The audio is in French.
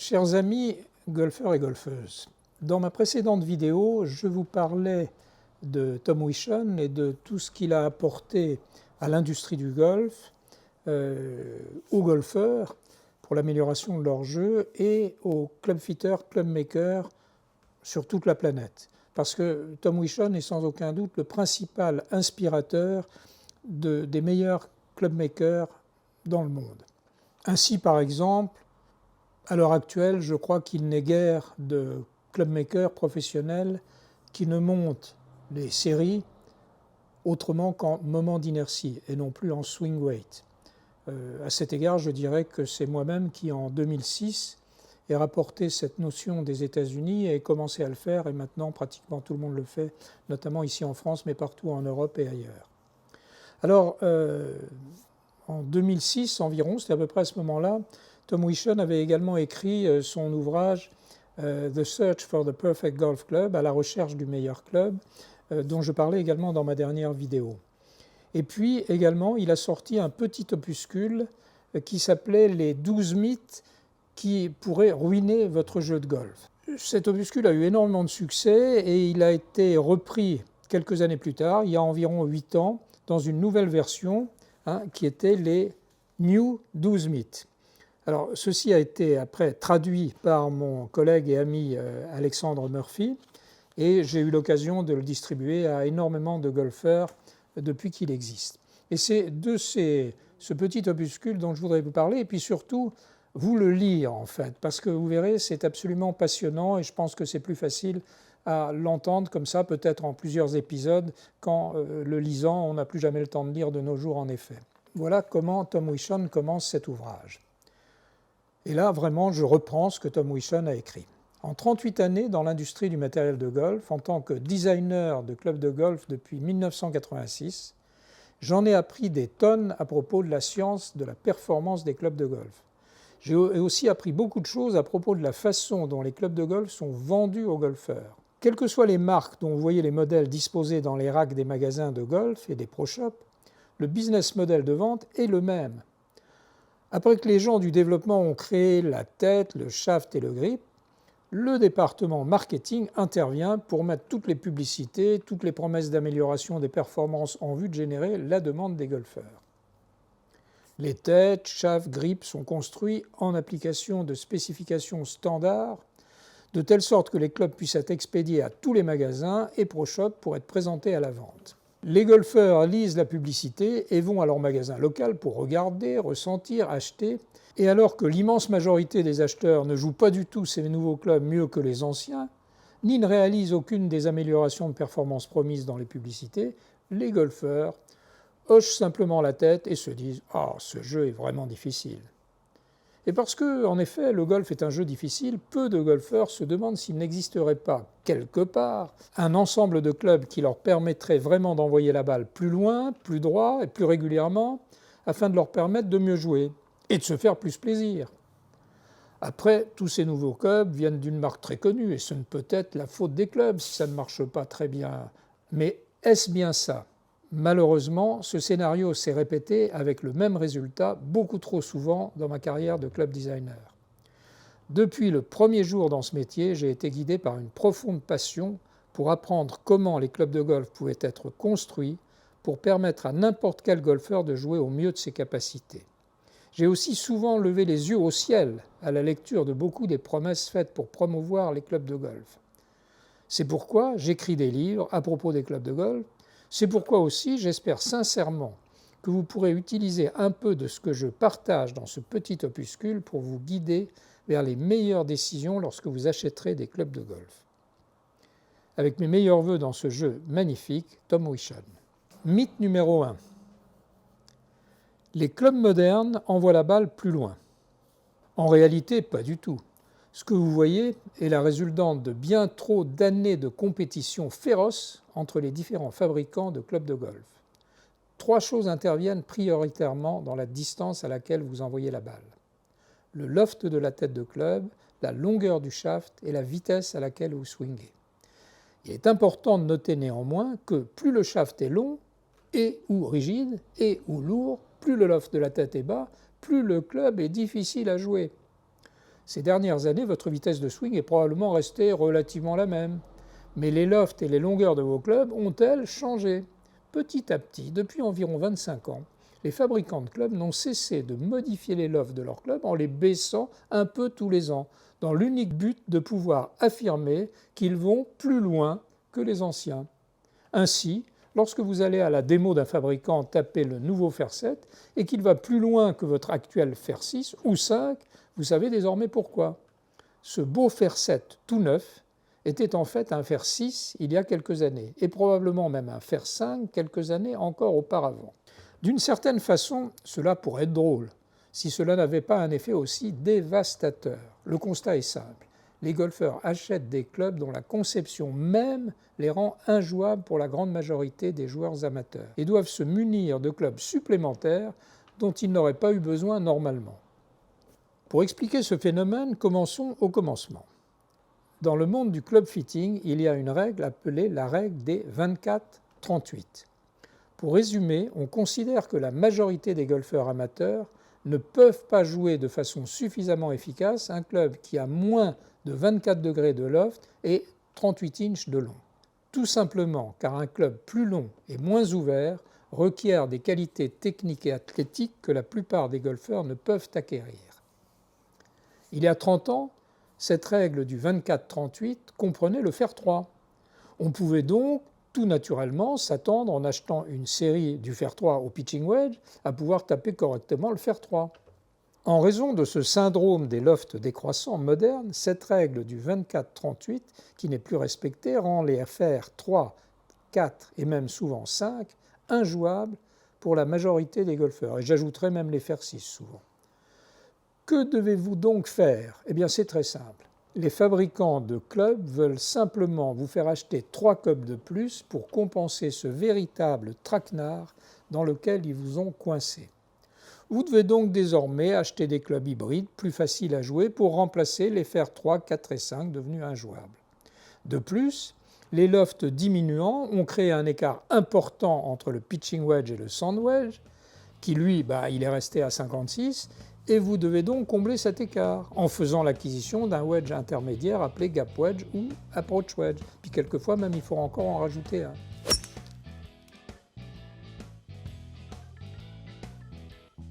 Chers amis golfeurs et golfeuses, dans ma précédente vidéo, je vous parlais de Tom Wieschen et de tout ce qu'il a apporté à l'industrie du golf, aux golfeurs pour l'amélioration de leur jeu et aux club-fitters, club-makers sur toute la planète. Parce que Tom Wieschen est sans aucun doute le principal inspirateur des meilleurs club-makers dans le monde. Ainsi, par exemple, à l'heure actuelle, je crois qu'il n'est guère de clubmaker professionnel qui ne monte les séries autrement qu'en moment d'inertie et non plus en swing weight. À cet égard, je dirais que c'est moi-même qui, en 2006, ai rapporté cette notion des États-Unis et ai commencé à le faire, et maintenant pratiquement tout le monde le fait, notamment ici en France, mais partout en Europe et ailleurs. Alors, en 2006 environ, c'était à peu près à ce moment-là, Tom Wieschen avait également écrit son ouvrage The Search for the Perfect Golf Club, à la recherche du meilleur club, dont je parlais également dans ma dernière vidéo. Et puis également, il a sorti un petit opuscule qui s'appelait Les 12 mythes qui pourraient ruiner votre jeu de golf. Cet opuscule a eu énormément de succès et il a été repris quelques années plus tard, il y a environ 8 ans, dans une nouvelle version qui était les New 12 mythes. Alors, ceci a été après traduit par mon collègue et ami Alexandre Murphy, et j'ai eu l'occasion de le distribuer à énormément de golfeurs depuis qu'il existe. Et c'est de ce petit opuscule dont je voudrais vous parler, et puis surtout vous le lire en fait, parce que vous verrez, c'est absolument passionnant, et je pense que c'est plus facile à l'entendre comme ça, peut-être en plusieurs épisodes, qu'en le lisant, on n'a plus jamais le temps de lire de nos jours en effet. Voilà comment Tom Wieschen commence cet ouvrage. Et là, vraiment, je reprends ce que Tom Wieschen a écrit. En 38 années dans l'industrie du matériel de golf, en tant que designer de clubs de golf depuis 1986, j'en ai appris des tonnes à propos de la science de la performance des clubs de golf. J'ai aussi appris beaucoup de choses à propos de la façon dont les clubs de golf sont vendus aux golfeurs. Quelles que soient les marques dont vous voyez les modèles disposés dans les racks des magasins de golf et des pro shops, le business model de vente est le même. Après que les gens du développement ont créé la tête, le shaft et le grip, le département marketing intervient pour mettre toutes les publicités, toutes les promesses d'amélioration des performances en vue de générer la demande des golfeurs. Les têtes, shafts, grips sont construits en application de spécifications standards, de telle sorte que les clubs puissent être expédiés à tous les magasins et pro shops pour être présentés à la vente. Les golfeurs lisent la publicité et vont à leur magasin local pour regarder, ressentir, acheter. Et alors que l'immense majorité des acheteurs ne jouent pas du tout ces nouveaux clubs mieux que les anciens, ni ne réalisent aucune des améliorations de performance promises dans les publicités, les golfeurs hochent simplement la tête et se disent « Ah, ce jeu est vraiment difficile ». Et parce que, en effet, le golf est un jeu difficile, peu de golfeurs se demandent s'il n'existerait pas, quelque part, un ensemble de clubs qui leur permettrait vraiment d'envoyer la balle plus loin, plus droit et plus régulièrement, afin de leur permettre de mieux jouer et de se faire plus plaisir. Après, tous ces nouveaux clubs viennent d'une marque très connue, et ce ne peut être la faute des clubs si ça ne marche pas très bien. Mais est-ce bien ça ? Malheureusement, ce scénario s'est répété avec le même résultat beaucoup trop souvent dans ma carrière de club designer. Depuis le premier jour dans ce métier, j'ai été guidé par une profonde passion pour apprendre comment les clubs de golf pouvaient être construits pour permettre à n'importe quel golfeur de jouer au mieux de ses capacités. J'ai aussi souvent levé les yeux au ciel à la lecture de beaucoup des promesses faites pour promouvoir les clubs de golf. C'est pourquoi j'écris des livres à propos des clubs de golf. C'est pourquoi aussi j'espère sincèrement que vous pourrez utiliser un peu de ce que je partage dans ce petit opuscule pour vous guider vers les meilleures décisions lorsque vous achèterez des clubs de golf. Avec mes meilleurs vœux dans ce jeu magnifique, Tom Wieschen. Mythe numéro 1. Les clubs modernes envoient la balle plus loin. En réalité, pas du tout. Ce que vous voyez est la résultante de bien trop d'années de compétition féroce entre les différents fabricants de clubs de golf. 3 choses interviennent prioritairement dans la distance à laquelle vous envoyez la balle. Le loft de la tête de club, la longueur du shaft et la vitesse à laquelle vous swingez. Il est important de noter néanmoins que plus le shaft est long et ou rigide et ou lourd, plus le loft de la tête est bas, plus le club est difficile à jouer. Ces dernières années, votre vitesse de swing est probablement restée relativement la même. Mais les lofts et les longueurs de vos clubs ont-elles changé? Petit à petit, depuis environ 25 ans, les fabricants de clubs n'ont cessé de modifier les lofts de leurs clubs en les baissant un peu tous les ans, dans l'unique but de pouvoir affirmer qu'ils vont plus loin que les anciens. Ainsi, lorsque vous allez à la démo d'un fabricant taper le nouveau fer 7 et qu'il va plus loin que votre actuel fer 6 ou 5, vous savez désormais pourquoi. Ce beau fer 7 tout neuf était en fait un fer 6 il y a quelques années, et probablement même un fer 5 quelques années encore auparavant. D'une certaine façon, cela pourrait être drôle, si cela n'avait pas un effet aussi dévastateur. Le constat est simple. Les golfeurs achètent des clubs dont la conception même les rend injouables pour la grande majorité des joueurs amateurs et doivent se munir de clubs supplémentaires dont ils n'auraient pas eu besoin normalement. Pour expliquer ce phénomène, commençons au commencement. Dans le monde du club fitting, il y a une règle appelée la règle des 24-38. Pour résumer, on considère que la majorité des golfeurs amateurs ne peuvent pas jouer de façon suffisamment efficace un club qui a moins de 24 degrés de loft et 38 inches de long. Tout simplement car un club plus long et moins ouvert requiert des qualités techniques et athlétiques que la plupart des golfeurs ne peuvent acquérir. Il y a 30 ans, cette règle du 24-38 comprenait le fer 3. On pouvait donc tout naturellement s'attendre, en achetant une série du fer 3 au pitching wedge, à pouvoir taper correctement le fer 3. En raison de ce syndrome des lofts décroissants modernes, cette règle du 24-38, qui n'est plus respectée, rend les fers 3, 4 et même souvent 5 injouables pour la majorité des golfeurs, et j'ajouterai même les fers 6 souvent. Que devez-vous donc faire? Eh bien c'est très simple. Les fabricants de clubs veulent simplement vous faire acheter 3 clubs de plus pour compenser ce véritable traquenard dans lequel ils vous ont coincé. Vous devez donc désormais acheter des clubs hybrides plus faciles à jouer pour remplacer les fers 3, 4 et 5 devenus injouables. De plus, les lofts diminuants ont créé un écart important entre le pitching wedge et le sand wedge, qui lui, il est resté à 56, et vous devez donc combler cet écart en faisant l'acquisition d'un wedge intermédiaire appelé gap wedge ou approach wedge. Puis quelquefois même il faut encore en rajouter un.